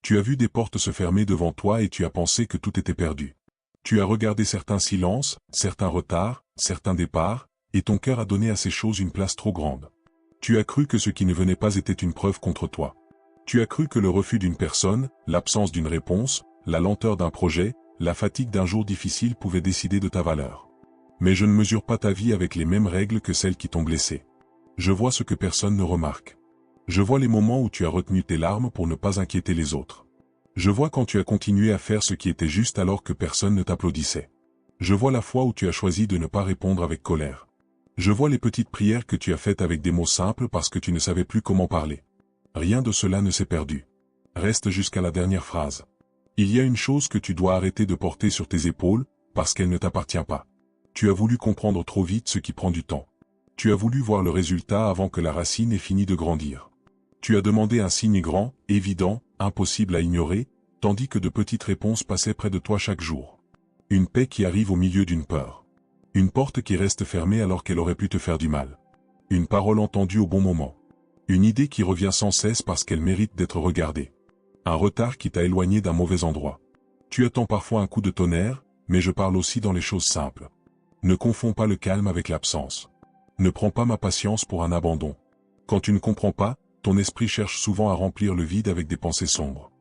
Tu as vu des portes se fermer devant toi et tu as pensé que tout était perdu. Tu as regardé certains silences, certains retards, certains départs, et ton cœur a donné à ces choses une place trop grande. Tu as cru que ce qui ne venait pas était une preuve contre toi. Tu as cru que le refus d'une personne, l'absence d'une réponse, la lenteur d'un projet, la fatigue d'un jour difficile pouvaient décider de ta valeur. Mais je ne mesure pas ta vie avec les mêmes règles que celles qui t'ont blessé. Je vois ce que personne ne remarque. Je vois les moments où tu as retenu tes larmes pour ne pas inquiéter les autres. Je vois quand tu as continué à faire ce qui était juste alors que personne ne t'applaudissait. Je vois la fois où tu as choisi de ne pas répondre avec colère. Je vois les petites prières que tu as faites avec des mots simples parce que tu ne savais plus comment parler. Rien de cela ne s'est perdu. Reste jusqu'à la dernière phrase. Il y a une chose que tu dois arrêter de porter sur tes épaules, parce qu'elle ne t'appartient pas. Tu as voulu comprendre trop vite ce qui prend du temps. Tu as voulu voir le résultat avant que la racine ait fini de grandir. Tu as demandé un signe grand, évident, impossible à ignorer, tandis que de petites réponses passaient près de toi chaque jour. Une paix qui arrive au milieu d'une peur. Une porte qui reste fermée alors qu'elle aurait pu te faire du mal. Une parole entendue au bon moment. Une idée qui revient sans cesse parce qu'elle mérite d'être regardée. Un retard qui t'a éloigné d'un mauvais endroit. Tu attends parfois un coup de tonnerre, mais je parle aussi dans les choses simples. Ne confonds pas le calme avec l'absence. Ne prends pas ma patience pour un abandon. Quand tu ne comprends pas, ton esprit cherche souvent à remplir le vide avec des pensées sombres.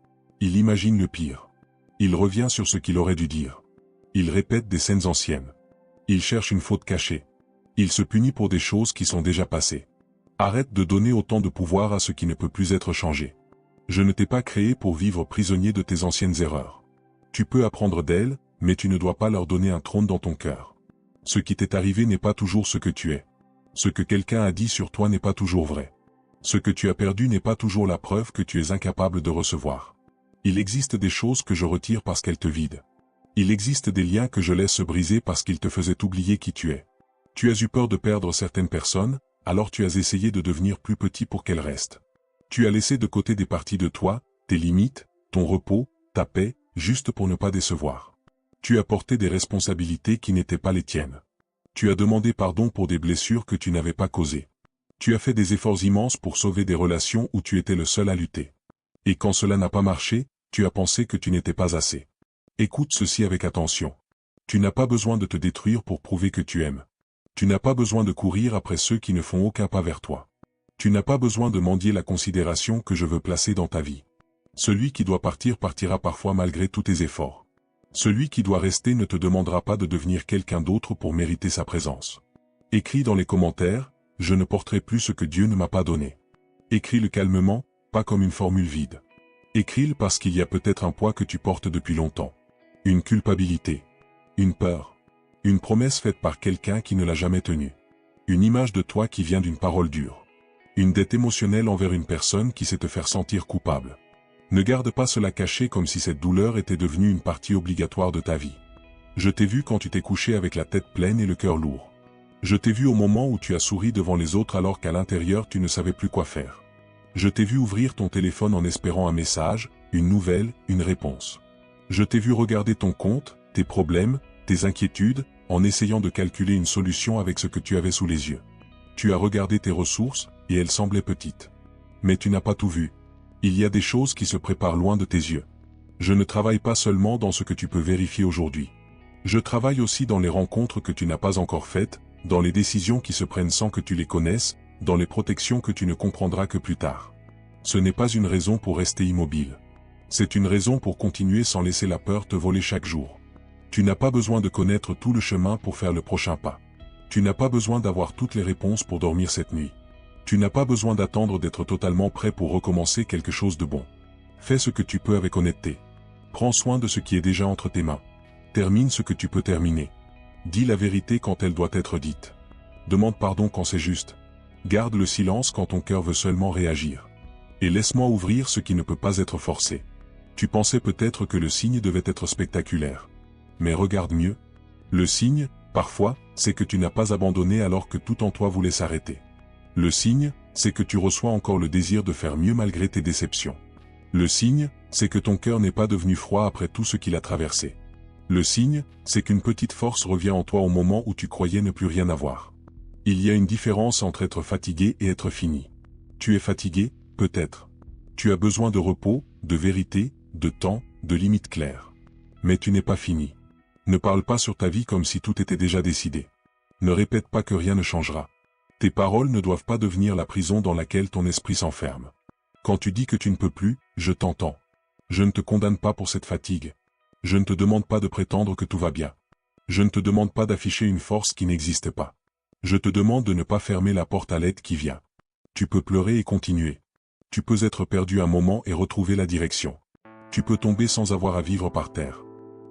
Il imagine le pire. Il revient sur ce qu'il aurait dû dire. Il répète des scènes anciennes. Il cherche une faute cachée. Il se punit pour des choses qui sont déjà passées. Arrête de donner autant de pouvoir à ce qui ne peut plus être changé. Je ne t'ai pas créé pour vivre prisonnier de tes anciennes erreurs. Tu peux apprendre d'elles, mais tu ne dois pas leur donner un trône dans ton cœur. Ce qui t'est arrivé n'est pas toujours ce que tu es. Ce que quelqu'un a dit sur toi n'est pas toujours vrai. Ce que tu as perdu n'est pas toujours la preuve que tu es incapable de recevoir. Il existe des choses que je retire parce qu'elles te vident. Il existe des liens que je laisse se briser parce qu'ils te faisaient oublier qui tu es. Tu as eu peur de perdre certaines personnes, alors tu as essayé de devenir plus petit pour qu'elles restent. Tu as laissé de côté des parties de toi, tes limites, ton repos, ta paix, juste pour ne pas décevoir. Tu as porté des responsabilités qui n'étaient pas les tiennes. Tu as demandé pardon pour des blessures que tu n'avais pas causées. Tu as fait des efforts immenses pour sauver des relations où tu étais le seul à lutter. Et quand cela n'a pas marché, tu as pensé que tu n'étais pas assez. Écoute ceci avec attention. Tu n'as pas besoin de te détruire pour prouver que tu aimes. Tu n'as pas besoin de courir après ceux qui ne font aucun pas vers toi. Tu n'as pas besoin de mendier la considération que je veux placer dans ta vie. Celui qui doit partir partira parfois malgré tous tes efforts. Celui qui doit rester ne te demandera pas de devenir quelqu'un d'autre pour mériter sa présence. Écris dans les commentaires, je ne porterai plus ce que Dieu ne m'a pas donné. Écris-le calmement, pas comme une formule vide. Écris-le parce qu'il y a peut-être un poids que tu portes depuis longtemps. Une culpabilité. Une peur. Une promesse faite par quelqu'un qui ne l'a jamais tenue. Une image de toi qui vient d'une parole dure. Une dette émotionnelle envers une personne qui sait te faire sentir coupable. Ne garde pas cela caché comme si cette douleur était devenue une partie obligatoire de ta vie. Je t'ai vu quand tu t'es couché avec la tête pleine et le cœur lourd. Je t'ai vu au moment où tu as souri devant les autres alors qu'à l'intérieur tu ne savais plus quoi faire. Je t'ai vu ouvrir ton téléphone en espérant un message, une nouvelle, une réponse. Je t'ai vu regarder ton compte, tes problèmes, tes inquiétudes, en essayant de calculer une solution avec ce que tu avais sous les yeux. Tu as regardé tes ressources, et elles semblaient petites. Mais tu n'as pas tout vu. Il y a des choses qui se préparent loin de tes yeux. Je ne travaille pas seulement dans ce que tu peux vérifier aujourd'hui. Je travaille aussi dans les rencontres que tu n'as pas encore faites, dans les décisions qui se prennent sans que tu les connaisses, dans les protections que tu ne comprendras que plus tard. Ce n'est pas une raison pour rester immobile. C'est une raison pour continuer sans laisser la peur te voler chaque jour. Tu n'as pas besoin de connaître tout le chemin pour faire le prochain pas. Tu n'as pas besoin d'avoir toutes les réponses pour dormir cette nuit. Tu n'as pas besoin d'attendre d'être totalement prêt pour recommencer quelque chose de bon. Fais ce que tu peux avec honnêteté. Prends soin de ce qui est déjà entre tes mains. Termine ce que tu peux terminer. Dis la vérité quand elle doit être dite. Demande pardon quand c'est juste. Garde le silence quand ton cœur veut seulement réagir. Et laisse-moi ouvrir ce qui ne peut pas être forcé. Tu pensais peut-être que le signe devait être spectaculaire. Mais regarde mieux. Le signe, parfois, c'est que tu n'as pas abandonné alors que tout en toi voulait s'arrêter. Le signe, c'est que tu reçois encore le désir de faire mieux malgré tes déceptions. Le signe, c'est que ton cœur n'est pas devenu froid après tout ce qu'il a traversé. Le signe, c'est qu'une petite force revient en toi au moment où tu croyais ne plus rien avoir. Il y a une différence entre être fatigué et être fini. Tu es fatigué, peut-être. Tu as besoin de repos, de vérité, de temps, de limites claires. Mais tu n'es pas fini. Ne parle pas sur ta vie comme si tout était déjà décidé. Ne répète pas que rien ne changera. Tes paroles ne doivent pas devenir la prison dans laquelle ton esprit s'enferme. Quand tu dis que tu ne peux plus, je t'entends. Je ne te condamne pas pour cette fatigue. Je ne te demande pas de prétendre que tout va bien. Je ne te demande pas d'afficher une force qui n'existe pas. Je te demande de ne pas fermer la porte à l'aide qui vient. Tu peux pleurer et continuer. Tu peux être perdu un moment et retrouver la direction. Tu peux tomber sans avoir à vivre par terre.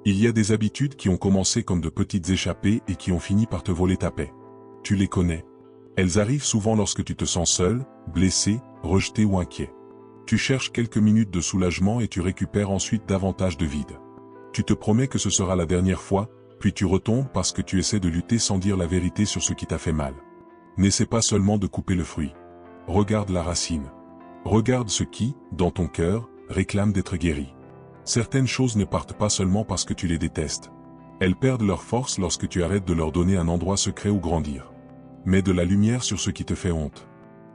Il y a des habitudes qui ont commencé comme de petites échappées et qui ont fini par te voler ta paix. Tu les connais. Elles arrivent souvent lorsque tu te sens seul, blessé, rejeté ou inquiet. Tu cherches quelques minutes de soulagement et tu récupères ensuite davantage de vide. Tu te promets que ce sera la dernière fois, puis tu retombes parce que tu essaies de lutter sans dire la vérité sur ce qui t'a fait mal. N'essaie pas seulement de couper le fruit. Regarde la racine. Regarde ce qui, dans ton cœur, réclame d'être guéri. Certaines choses ne partent pas seulement parce que tu les détestes. Elles perdent leur force lorsque tu arrêtes de leur donner un endroit secret où grandir. Mets de la lumière sur ce qui te fait honte.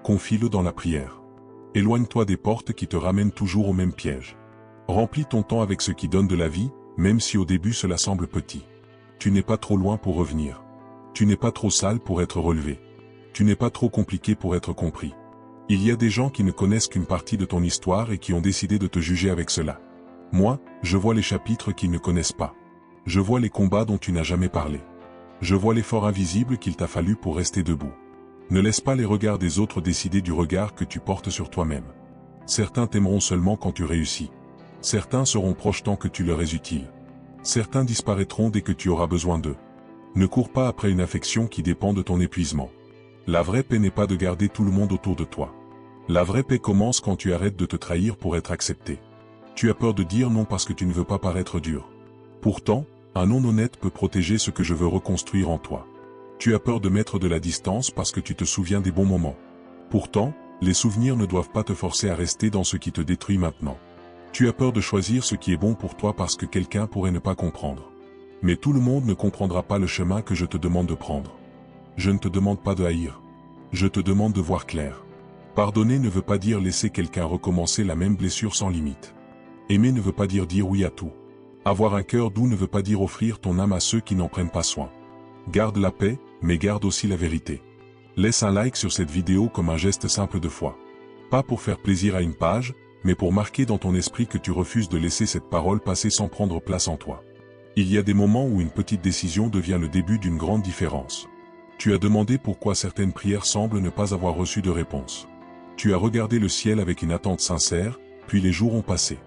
Confie-le dans la prière. Éloigne-toi des portes qui te ramènent toujours au même piège. Remplis ton temps avec ce qui donne de la vie, même si au début cela semble petit. Tu n'es pas trop loin pour revenir. Tu n'es pas trop sale pour être relevé. Tu n'es pas trop compliqué pour être compris. Il y a des gens qui ne connaissent qu'une partie de ton histoire et qui ont décidé de te juger avec cela. Moi, je vois les chapitres qu'ils ne connaissent pas. Je vois les combats dont tu n'as jamais parlé. Je vois l'effort invisible qu'il t'a fallu pour rester debout. Ne laisse pas les regards des autres décider du regard que tu portes sur toi-même. Certains t'aimeront seulement quand tu réussis. Certains seront proches tant que tu leur es utile. Certains disparaîtront dès que tu auras besoin d'eux. Ne cours pas après une affection qui dépend de ton épuisement. La vraie paix n'est pas de garder tout le monde autour de toi. La vraie paix commence quand tu arrêtes de te trahir pour être accepté. Tu as peur de dire non parce que tu ne veux pas paraître dur. Pourtant, un non honnête peut protéger ce que je veux reconstruire en toi. Tu as peur de mettre de la distance parce que tu te souviens des bons moments. Pourtant, les souvenirs ne doivent pas te forcer à rester dans ce qui te détruit maintenant. Tu as peur de choisir ce qui est bon pour toi parce que quelqu'un pourrait ne pas comprendre. Mais tout le monde ne comprendra pas le chemin que je te demande de prendre. Je ne te demande pas de haïr. Je te demande de voir clair. Pardonner ne veut pas dire laisser quelqu'un recommencer la même blessure sans limite. Aimer ne veut pas dire oui à tout. Avoir un cœur doux ne veut pas dire offrir ton âme à ceux qui n'en prennent pas soin. Garde la paix, mais garde aussi la vérité. Laisse un like sur cette vidéo comme un geste simple de foi. Pas pour faire plaisir à une page, mais pour marquer dans ton esprit que tu refuses de laisser cette parole passer sans prendre place en toi. Il y a des moments où une petite décision devient le début d'une grande différence. Tu as demandé pourquoi certaines prières semblent ne pas avoir reçu de réponse. Tu as regardé le ciel avec une attente sincère, puis les jours ont passé.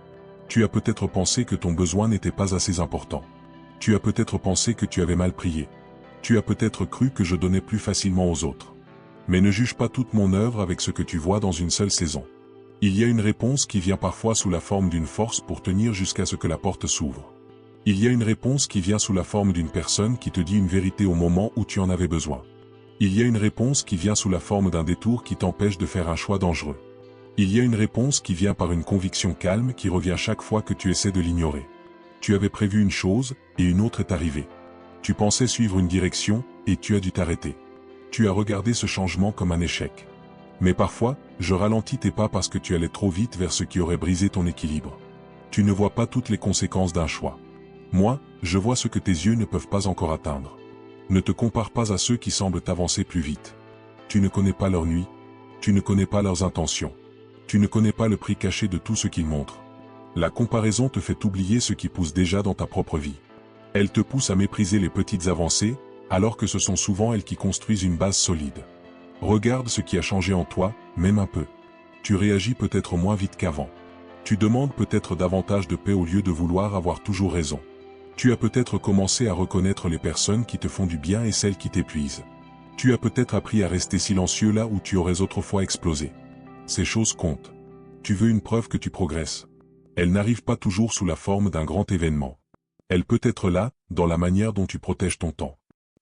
Tu as peut-être pensé que ton besoin n'était pas assez important. Tu as peut-être pensé que tu avais mal prié. Tu as peut-être cru que je donnais plus facilement aux autres. Mais ne juge pas toute mon œuvre avec ce que tu vois dans une seule saison. Il y a une réponse qui vient parfois sous la forme d'une force pour tenir jusqu'à ce que la porte s'ouvre. Il y a une réponse qui vient sous la forme d'une personne qui te dit une vérité au moment où tu en avais besoin. Il y a une réponse qui vient sous la forme d'un détour qui t'empêche de faire un choix dangereux. Il y a une réponse qui vient par une conviction calme qui revient chaque fois que tu essaies de l'ignorer. Tu avais prévu une chose, et une autre est arrivée. Tu pensais suivre une direction, et tu as dû t'arrêter. Tu as regardé ce changement comme un échec. Mais parfois, je ralentis tes pas parce que tu allais trop vite vers ce qui aurait brisé ton équilibre. Tu ne vois pas toutes les conséquences d'un choix. Moi, je vois ce que tes yeux ne peuvent pas encore atteindre. Ne te compare pas à ceux qui semblent avancer plus vite. Tu ne connais pas leur nuit. Tu ne connais pas leurs intentions. Tu ne connais pas le prix caché de tout ce qu'ils montrent. La comparaison te fait oublier ce qui pousse déjà dans ta propre vie. Elle te pousse à mépriser les petites avancées, alors que ce sont souvent elles qui construisent une base solide. Regarde ce qui a changé en toi, même un peu. Tu réagis peut-être moins vite qu'avant. Tu demandes peut-être davantage de paix au lieu de vouloir avoir toujours raison. Tu as peut-être commencé à reconnaître les personnes qui te font du bien et celles qui t'épuisent. Tu as peut-être appris à rester silencieux là où tu aurais autrefois explosé. Ces choses comptent. Tu veux une preuve que tu progresses. Elle n'arrive pas toujours sous la forme d'un grand événement. Elle peut être là, dans la manière dont tu protèges ton temps.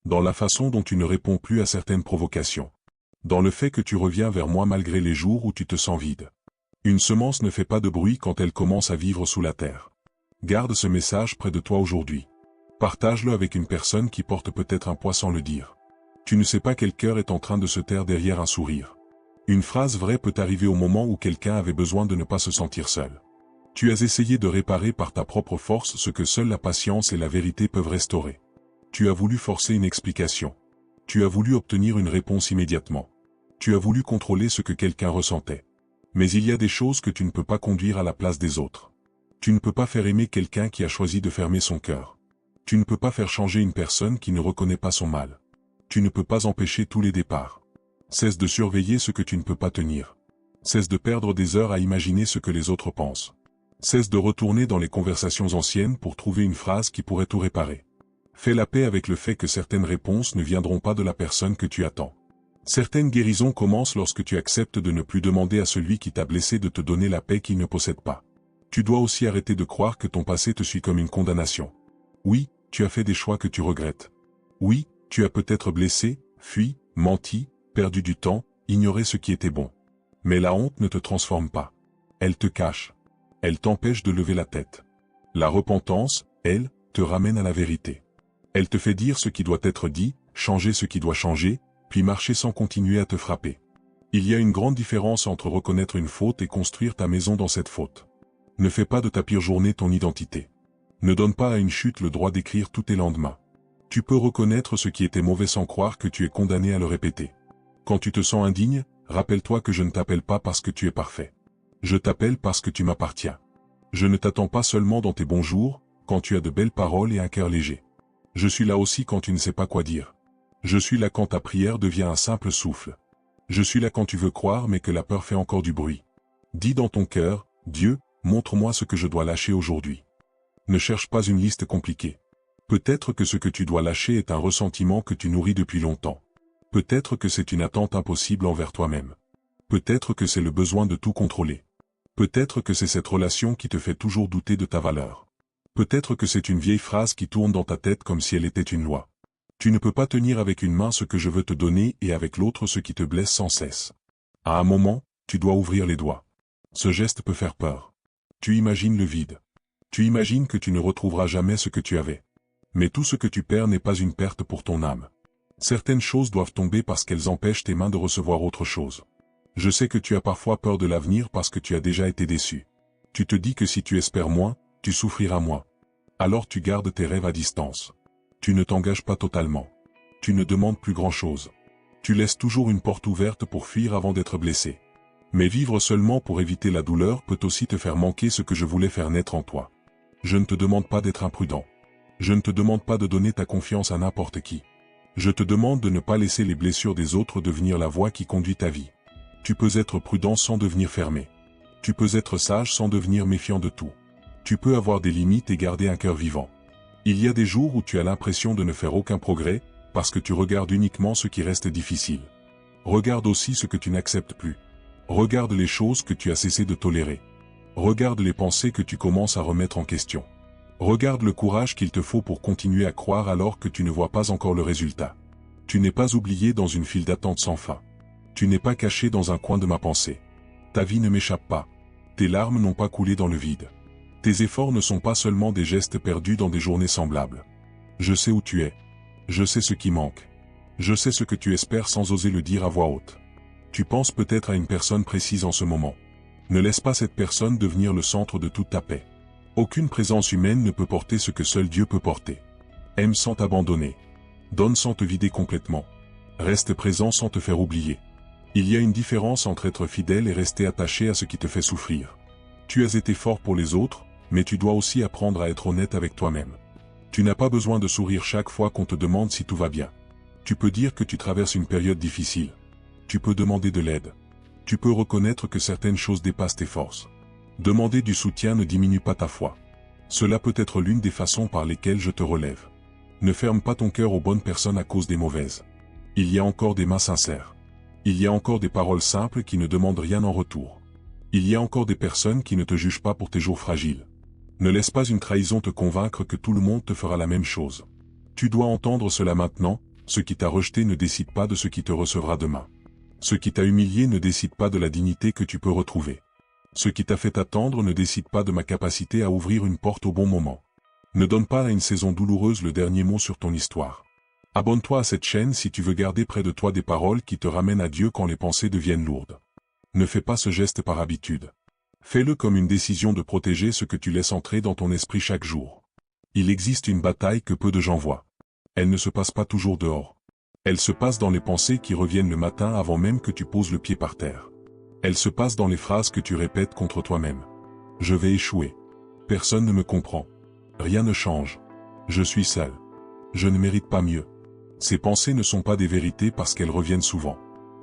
Dans la façon dont tu ne réponds plus à certaines provocations. Dans le fait que tu reviens vers moi malgré les jours où tu te sens vide. Une semence ne fait pas de bruit quand elle commence à vivre sous la terre. Garde ce message près de toi aujourd'hui. Partage-le avec une personne qui porte peut-être un poids sans le dire. Tu ne sais pas quel cœur est en train de se taire derrière un sourire. Une phrase vraie peut arriver au moment où quelqu'un avait besoin de ne pas se sentir seul. Tu as essayé de réparer par ta propre force ce que seule la patience et la vérité peuvent restaurer. Tu as voulu forcer une explication. Tu as voulu obtenir une réponse immédiatement. Tu as voulu contrôler ce que quelqu'un ressentait. Mais il y a des choses que tu ne peux pas conduire à la place des autres. Tu ne peux pas faire aimer quelqu'un qui a choisi de fermer son cœur. Tu ne peux pas faire changer une personne qui ne reconnaît pas son mal. Tu ne peux pas empêcher tous les départs. Cesse de surveiller ce que tu ne peux pas tenir. Cesse de perdre des heures à imaginer ce que les autres pensent. Cesse de retourner dans les conversations anciennes pour trouver une phrase qui pourrait tout réparer. Fais la paix avec le fait que certaines réponses ne viendront pas de la personne que tu attends. Certaines guérisons commencent lorsque tu acceptes de ne plus demander à celui qui t'a blessé de te donner la paix qu'il ne possède pas. Tu dois aussi arrêter de croire que ton passé te suit comme une condamnation. Oui, tu as fait des choix que tu regrettes. Oui, tu as peut-être blessé, fui, menti, perdu du temps, ignoré ce qui était bon. Mais la honte ne te transforme pas. Elle te cache. Elle t'empêche de lever la tête. La repentance, elle, te ramène à la vérité. Elle te fait dire ce qui doit être dit, changer ce qui doit changer, puis marcher sans continuer à te frapper. Il y a une grande différence entre reconnaître une faute et construire ta maison dans cette faute. Ne fais pas de ta pire journée ton identité. Ne donne pas à une chute le droit d'écrire tous tes lendemains. Tu peux reconnaître ce qui était mauvais sans croire que tu es condamné à le répéter. Quand tu te sens indigne, rappelle-toi que je ne t'appelle pas parce que tu es parfait. Je t'appelle parce que tu m'appartiens. Je ne t'attends pas seulement dans tes bons jours, quand tu as de belles paroles et un cœur léger. Je suis là aussi quand tu ne sais pas quoi dire. Je suis là quand ta prière devient un simple souffle. Je suis là quand tu veux croire mais que la peur fait encore du bruit. Dis dans ton cœur, Dieu, montre-moi ce que je dois lâcher aujourd'hui. Ne cherche pas une liste compliquée. Peut-être que ce que tu dois lâcher est un ressentiment que tu nourris depuis longtemps. Peut-être que c'est une attente impossible envers toi-même. Peut-être que c'est le besoin de tout contrôler. Peut-être que c'est cette relation qui te fait toujours douter de ta valeur. Peut-être que c'est une vieille phrase qui tourne dans ta tête comme si elle était une loi. Tu ne peux pas tenir avec une main ce que je veux te donner et avec l'autre ce qui te blesse sans cesse. À un moment, tu dois ouvrir les doigts. Ce geste peut faire peur. Tu imagines le vide. Tu imagines que tu ne retrouveras jamais ce que tu avais. Mais tout ce que tu perds n'est pas une perte pour ton âme. Certaines choses doivent tomber parce qu'elles empêchent tes mains de recevoir autre chose. Je sais que tu as parfois peur de l'avenir parce que tu as déjà été déçu. Tu te dis que si tu espères moins, tu souffriras moins. Alors tu gardes tes rêves à distance. Tu ne t'engages pas totalement. Tu ne demandes plus grand-chose. Tu laisses toujours une porte ouverte pour fuir avant d'être blessé. Mais vivre seulement pour éviter la douleur peut aussi te faire manquer ce que je voulais faire naître en toi. Je ne te demande pas d'être imprudent. Je ne te demande pas de donner ta confiance à n'importe qui. Je te demande de ne pas laisser les blessures des autres devenir la voie qui conduit ta vie. Tu peux être prudent sans devenir fermé. Tu peux être sage sans devenir méfiant de tout. Tu peux avoir des limites et garder un cœur vivant. Il y a des jours où tu as l'impression de ne faire aucun progrès, parce que tu regardes uniquement ce qui reste difficile. Regarde aussi ce que tu n'acceptes plus. Regarde les choses que tu as cessé de tolérer. Regarde les pensées que tu commences à remettre en question. Regarde le courage qu'il te faut pour continuer à croire alors que tu ne vois pas encore le résultat. Tu n'es pas oublié dans une file d'attente sans fin. Tu n'es pas caché dans un coin de ma pensée. Ta vie ne m'échappe pas. Tes larmes n'ont pas coulé dans le vide. Tes efforts ne sont pas seulement des gestes perdus dans des journées semblables. Je sais où tu es. Je sais ce qui manque. Je sais ce que tu espères sans oser le dire à voix haute. Tu penses peut-être à une personne précise en ce moment. Ne laisse pas cette personne devenir le centre de toute ta paix. Aucune présence humaine ne peut porter ce que seul Dieu peut porter. Aime sans t'abandonner. Donne sans te vider complètement. Reste présent sans te faire oublier. Il y a une différence entre être fidèle et rester attaché à ce qui te fait souffrir. Tu as été fort pour les autres, mais tu dois aussi apprendre à être honnête avec toi-même. Tu n'as pas besoin de sourire chaque fois qu'on te demande si tout va bien. Tu peux dire que tu traverses une période difficile. Tu peux demander de l'aide. Tu peux reconnaître que certaines choses dépassent tes forces. Demander du soutien ne diminue pas ta foi. Cela peut être l'une des façons par lesquelles je te relève. Ne ferme pas ton cœur aux bonnes personnes à cause des mauvaises. Il y a encore des mains sincères. Il y a encore des paroles simples qui ne demandent rien en retour. Il y a encore des personnes qui ne te jugent pas pour tes jours fragiles. Ne laisse pas une trahison te convaincre que tout le monde te fera la même chose. Tu dois entendre cela maintenant, ce qui t'a rejeté ne décide pas de ce qui te recevra demain. Ce qui t'a humilié ne décide pas de la dignité que tu peux retrouver. Ce qui t'a fait attendre ne décide pas de ma capacité à ouvrir une porte au bon moment. Ne donne pas à une saison douloureuse le dernier mot sur ton histoire. Abonne-toi à cette chaîne si tu veux garder près de toi des paroles qui te ramènent à Dieu quand les pensées deviennent lourdes. Ne fais pas ce geste par habitude. Fais-le comme une décision de protéger ce que tu laisses entrer dans ton esprit chaque jour. Il existe une bataille que peu de gens voient. Elle ne se passe pas toujours dehors. Elle se passe dans les pensées qui reviennent le matin avant même que tu poses le pied par terre. Elle se passe dans les phrases que tu répètes contre toi-même. Je vais échouer. Personne ne me comprend. Rien ne change. Je suis seul. Je ne mérite pas mieux. Ces pensées ne sont pas des vérités parce qu'elles reviennent souvent.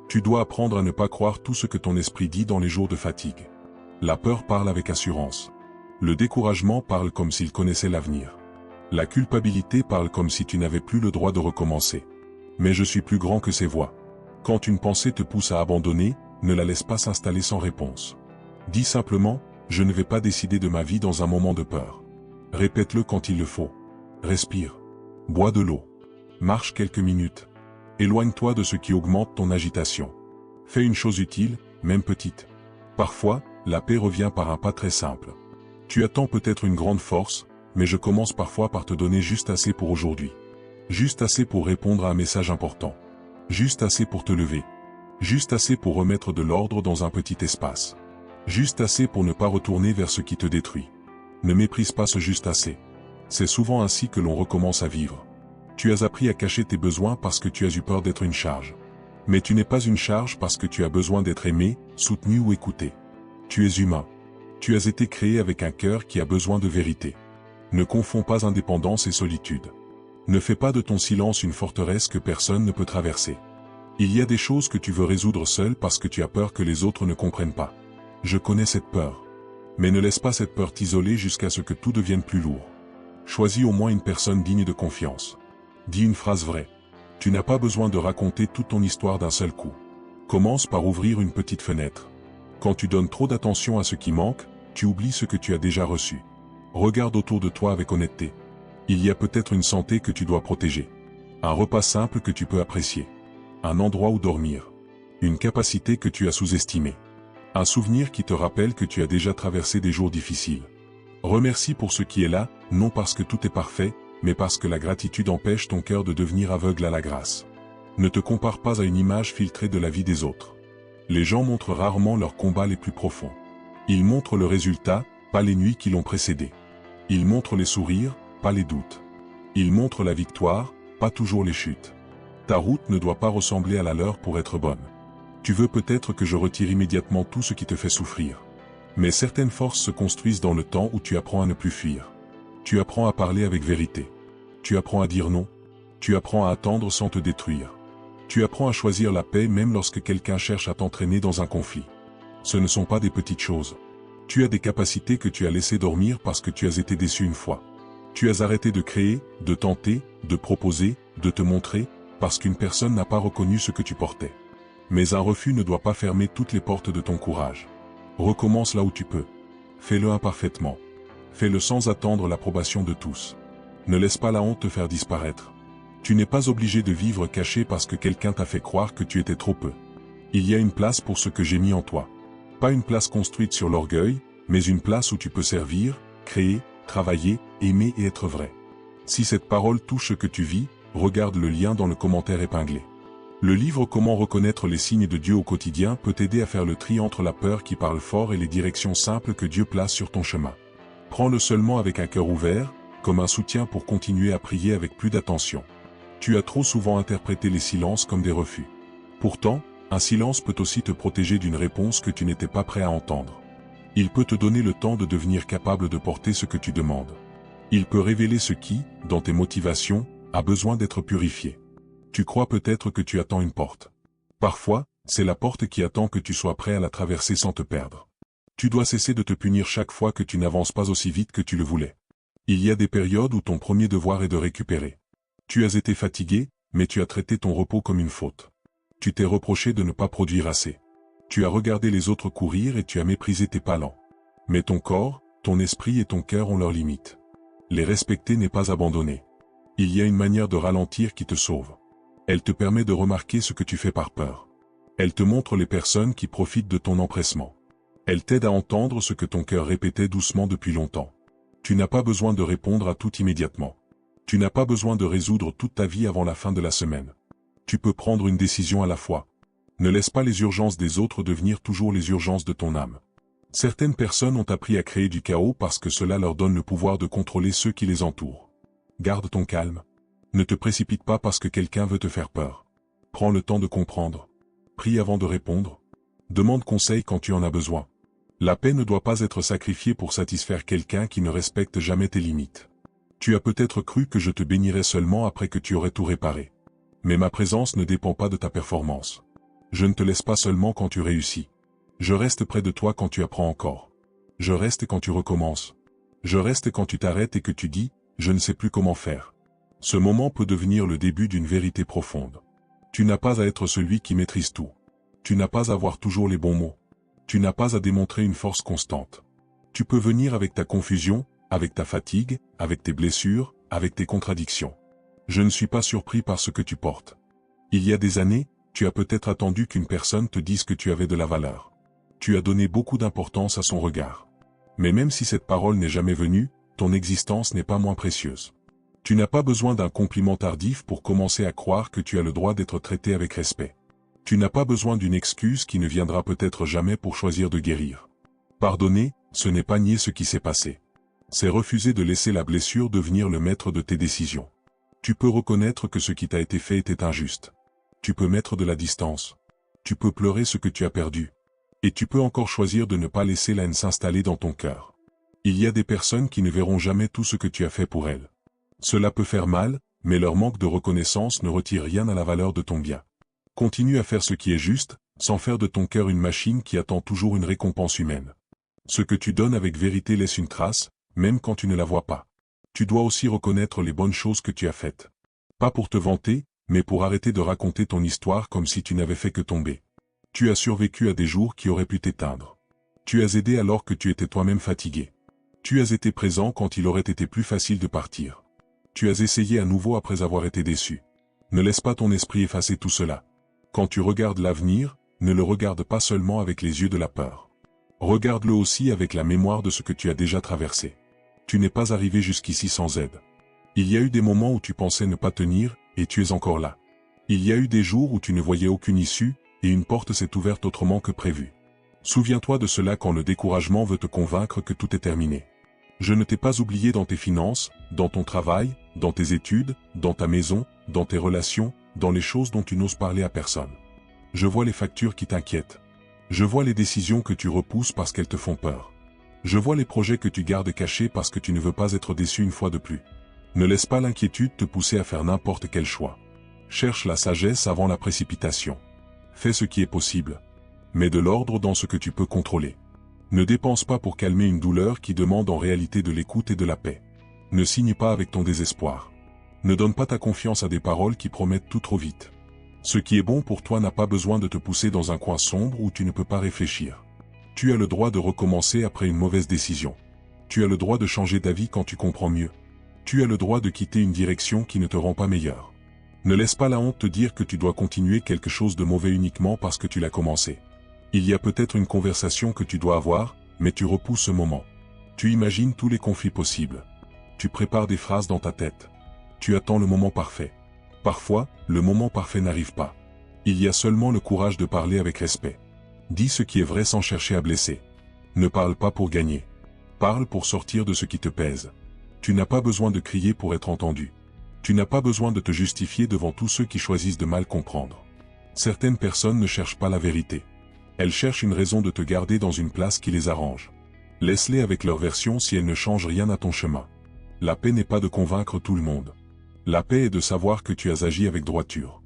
Tu dois apprendre à ne pas croire tout ce que ton esprit dit dans les jours de fatigue. La peur parle avec assurance. Le découragement parle comme s'il connaissait l'avenir. La culpabilité parle comme si tu n'avais plus le droit de recommencer. Mais je suis plus grand que ces voix. Quand une pensée te pousse à abandonner, ne la laisse pas s'installer sans réponse. Dis simplement, je ne vais pas décider de ma vie dans un moment de peur. Répète-le quand il le faut. Respire. Bois de l'eau. Marche quelques minutes. Éloigne-toi de ce qui augmente ton agitation. Fais une chose utile, même petite. Parfois, la paix revient par un pas très simple. Tu attends peut-être une grande force, mais je commence parfois par te donner juste assez pour aujourd'hui. Juste assez pour répondre à un message important. Juste assez pour te lever. Juste assez pour remettre de l'ordre dans un petit espace. Juste assez pour ne pas retourner vers ce qui te détruit. Ne méprise pas ce juste assez. C'est souvent ainsi que l'on recommence à vivre. Tu as appris à cacher tes besoins parce que tu as eu peur d'être une charge. Mais tu n'es pas une charge parce que tu as besoin d'être aimé, soutenu ou écouté. Tu es humain. Tu as été créé avec un cœur qui a besoin de vérité. Ne confonds pas indépendance et solitude. Ne fais pas de ton silence une forteresse que personne ne peut traverser. Il y a des choses que tu veux résoudre seul parce que tu as peur que les autres ne comprennent pas. Je connais cette peur. Mais ne laisse pas cette peur t'isoler jusqu'à ce que tout devienne plus lourd. Choisis au moins une personne digne de confiance. Dis une phrase vraie. Tu n'as pas besoin de raconter toute ton histoire d'un seul coup. Commence par ouvrir une petite fenêtre. Quand tu donnes trop d'attention à ce qui manque, tu oublies ce que tu as déjà reçu. Regarde autour de toi avec honnêteté. Il y a peut-être une santé que tu dois protéger. Un repas simple que tu peux apprécier. Un endroit où dormir. Une capacité que tu as sous-estimée. Un souvenir qui te rappelle que tu as déjà traversé des jours difficiles. Remercie pour ce qui est là, non parce que tout est parfait, mais parce que la gratitude empêche ton cœur de devenir aveugle à la grâce. Ne te compare pas à une image filtrée de la vie des autres. Les gens montrent rarement leurs combats les plus profonds. Ils montrent le résultat, pas les nuits qui l'ont précédé. Ils montrent les sourires, pas les doutes. Ils montrent la victoire, pas toujours les chutes. Ta route ne doit pas ressembler à la leur pour être bonne. Tu veux peut-être que je retire immédiatement tout ce qui te fait souffrir. Mais certaines forces se construisent dans le temps où tu apprends à ne plus fuir. Tu apprends à parler avec vérité. Tu apprends à dire non. Tu apprends à attendre sans te détruire. Tu apprends à choisir la paix même lorsque quelqu'un cherche à t'entraîner dans un conflit. Ce ne sont pas des petites choses. Tu as des capacités que tu as laissées dormir parce que tu as été déçu une fois. Tu as arrêté de créer, de tenter, de proposer, de te montrer, parce qu'une personne n'a pas reconnu ce que tu portais. Mais un refus ne doit pas fermer toutes les portes de ton courage. Recommence là où tu peux. Fais-le imparfaitement. Fais-le sans attendre l'approbation de tous. Ne laisse pas la honte te faire disparaître. Tu n'es pas obligé de vivre caché parce que quelqu'un t'a fait croire que tu étais trop peu. Il y a une place pour ce que j'ai mis en toi. Pas une place construite sur l'orgueil, mais une place où tu peux servir, créer, travailler, aimer et être vrai. Si cette parole touche ce que tu vis, regarde le lien dans le commentaire épinglé. Le livre Comment reconnaître les signes de Dieu au quotidien peut t'aider à faire le tri entre la peur qui parle fort et les directions simples que Dieu place sur ton chemin. Prends-le seulement avec un cœur ouvert, comme un soutien pour continuer à prier avec plus d'attention. Tu as trop souvent interprété les silences comme des refus. Pourtant, un silence peut aussi te protéger d'une réponse que tu n'étais pas prêt à entendre. Il peut te donner le temps de devenir capable de porter ce que tu demandes. Il peut révéler ce qui, dans tes motivations, a besoin d'être purifié. Tu crois peut-être que tu attends une porte. Parfois, c'est la porte qui attend que tu sois prêt à la traverser sans te perdre. Tu dois cesser de te punir chaque fois que tu n'avances pas aussi vite que tu le voulais. Il y a des périodes où ton premier devoir est de récupérer. Tu as été fatigué, mais tu as traité ton repos comme une faute. Tu t'es reproché de ne pas produire assez. Tu as regardé les autres courir et tu as méprisé tes talents. Mais ton corps, ton esprit et ton cœur ont leurs limites. Les respecter n'est pas abandonner. Il y a une manière de ralentir qui te sauve. Elle te permet de remarquer ce que tu fais par peur. Elle te montre les personnes qui profitent de ton empressement. Elle t'aide à entendre ce que ton cœur répétait doucement depuis longtemps. Tu n'as pas besoin de répondre à tout immédiatement. Tu n'as pas besoin de résoudre toute ta vie avant la fin de la semaine. Tu peux prendre une décision à la fois. Ne laisse pas les urgences des autres devenir toujours les urgences de ton âme. Certaines personnes ont appris à créer du chaos parce que cela leur donne le pouvoir de contrôler ceux qui les entourent. Garde ton calme. Ne te précipite pas parce que quelqu'un veut te faire peur. Prends le temps de comprendre. Prie avant de répondre. Demande conseil quand tu en as besoin. La paix ne doit pas être sacrifiée pour satisfaire quelqu'un qui ne respecte jamais tes limites. Tu as peut-être cru que je te bénirais seulement après que tu aurais tout réparé. Mais ma présence ne dépend pas de ta performance. Je ne te laisse pas seulement quand tu réussis. Je reste près de toi quand tu apprends encore. Je reste quand tu recommences. Je reste quand tu t'arrêtes et que tu dis « je ne sais plus comment faire ». Ce moment peut devenir le début d'une vérité profonde. Tu n'as pas à être celui qui maîtrise tout. Tu n'as pas à avoir toujours les bons mots. Tu n'as pas à démontrer une force constante. Tu peux venir avec ta confusion, avec ta fatigue, avec tes blessures, avec tes contradictions. Je ne suis pas surpris par ce que tu portes. Il y a des années, tu as peut-être attendu qu'une personne te dise que tu avais de la valeur. Tu as donné beaucoup d'importance à son regard. Mais même si cette parole n'est jamais venue, ton existence n'est pas moins précieuse. Tu n'as pas besoin d'un compliment tardif pour commencer à croire que tu as le droit d'être traité avec respect. Tu n'as pas besoin d'une excuse qui ne viendra peut-être jamais pour choisir de guérir. Pardonner, ce n'est pas nier ce qui s'est passé. C'est refuser de laisser la blessure devenir le maître de tes décisions. Tu peux reconnaître que ce qui t'a été fait était injuste. Tu peux mettre de la distance. Tu peux pleurer ce que tu as perdu. Et tu peux encore choisir de ne pas laisser la haine s'installer dans ton cœur. Il y a des personnes qui ne verront jamais tout ce que tu as fait pour elles. Cela peut faire mal, mais leur manque de reconnaissance ne retire rien à la valeur de ton bien. Continue à faire ce qui est juste, sans faire de ton cœur une machine qui attend toujours une récompense humaine. Ce que tu donnes avec vérité laisse une trace, même quand tu ne la vois pas. Tu dois aussi reconnaître les bonnes choses que tu as faites. Pas pour te vanter, mais pour arrêter de raconter ton histoire comme si tu n'avais fait que tomber. Tu as survécu à des jours qui auraient pu t'éteindre. Tu as aidé alors que tu étais toi-même fatigué. Tu as été présent quand il aurait été plus facile de partir. Tu as essayé à nouveau après avoir été déçu. Ne laisse pas ton esprit effacer tout cela. Quand tu regardes l'avenir, ne le regarde pas seulement avec les yeux de la peur. Regarde-le aussi avec la mémoire de ce que tu as déjà traversé. Tu n'es pas arrivé jusqu'ici sans aide. Il y a eu des moments où tu pensais ne pas tenir, et tu es encore là. Il y a eu des jours où tu ne voyais aucune issue, et une porte s'est ouverte autrement que prévu. Souviens-toi de cela quand le découragement veut te convaincre que tout est terminé. Je ne t'ai pas oublié dans tes finances, dans ton travail, dans tes études, dans ta maison, dans tes relations, dans les choses dont tu n'oses parler à personne. Je vois les factures qui t'inquiètent. Je vois les décisions que tu repousses parce qu'elles te font peur. Je vois les projets que tu gardes cachés parce que tu ne veux pas être déçu une fois de plus. Ne laisse pas l'inquiétude te pousser à faire n'importe quel choix. Cherche la sagesse avant la précipitation. Fais ce qui est possible. Mets de l'ordre dans ce que tu peux contrôler. Ne dépense pas pour calmer une douleur qui demande en réalité de l'écoute et de la paix. Ne signe pas avec ton désespoir. Ne donne pas ta confiance à des paroles qui promettent tout trop vite. Ce qui est bon pour toi n'a pas besoin de te pousser dans un coin sombre où tu ne peux pas réfléchir. Tu as le droit de recommencer après une mauvaise décision. Tu as le droit de changer d'avis quand tu comprends mieux. Tu as le droit de quitter une direction qui ne te rend pas meilleur. Ne laisse pas la honte te dire que tu dois continuer quelque chose de mauvais uniquement parce que tu l'as commencé. Il y a peut-être une conversation que tu dois avoir, mais tu repousses ce moment. Tu imagines tous les conflits possibles. Tu prépares des phrases dans ta tête. Tu attends le moment parfait. Parfois, le moment parfait n'arrive pas. Il y a seulement le courage de parler avec respect. Dis ce qui est vrai sans chercher à blesser. Ne parle pas pour gagner. Parle pour sortir de ce qui te pèse. Tu n'as pas besoin de crier pour être entendu. Tu n'as pas besoin de te justifier devant tous ceux qui choisissent de mal comprendre. Certaines personnes ne cherchent pas la vérité. Elles cherchent une raison de te garder dans une place qui les arrange. Laisse-les avec leur version si elles ne changent rien à ton chemin. La paix n'est pas de convaincre tout le monde. La paix est de savoir que tu as agi avec droiture.